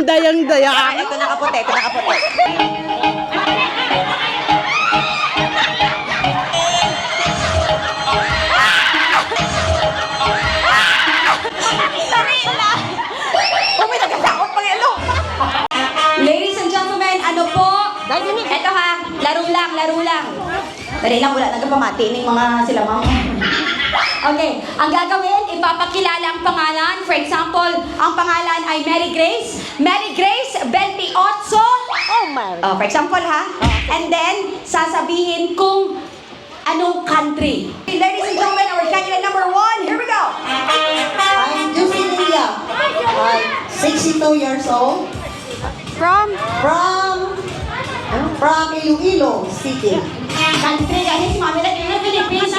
dayang-daya. Ito nakaputi, ito nakaputi. Ladies and gentlemen, ano po? Ito ha, laro lang. Dali lang, wala nagpapamati ng mga sila ma'am. Okay, ang gagawin, ipapakilala ang pangalan. For example, ang pangalan ay Mary Grace. Mary Grace 28. Oh, my. For example ha. And then, sasabihin kung anong country. Ladies and gentlemen, our candidate number 1, here we go. I'm Jusilia. I'm 62 years old. From? From Iloilo City. Country, kasi si Mami lang yung Philippines.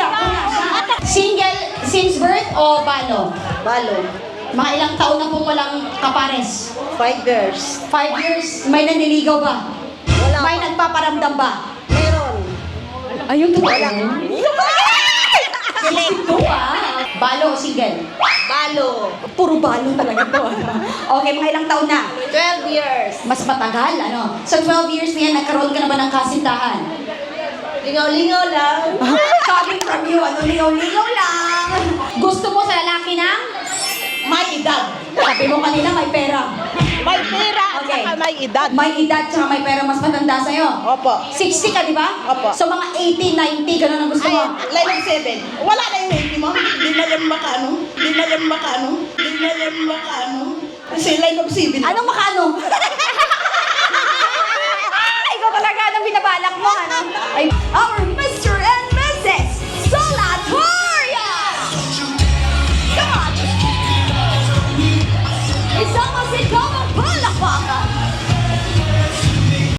Single since birth o balo? Balo. Mga ilang taon na pong walang kapares? 5 years. 5 years, may naniligaw ba? Wala May pa. nagpaparamdam ba? Meron. Ayun to. Ito Balo o single? Balo. Puro balo talaga to. Okay, mga ilang taon na? 12 years. Mas matagal, ano? So 12 years na yan, nagkaroon ka na ba ng kasintahan? Lingaw-lingaw lang. Coming from you, ano, ligaw-ligaw lang. Gusto mo sa lalaki ng may edad. Sabi mo kanina, may pera. May pera at Okay. saka may edad. May edad, tsaka may pera, mas matanda sa'yo. Opo. 60 ka, di ba? Opo. So mga 80, 90, ganun ang gusto Ay, mo. line of 7. Wala na yung 80 mo. Di na yan makaano. Kasi line of 7. Anong makano? Ikaw talaga, anong binabalak mo, ano? Ay, our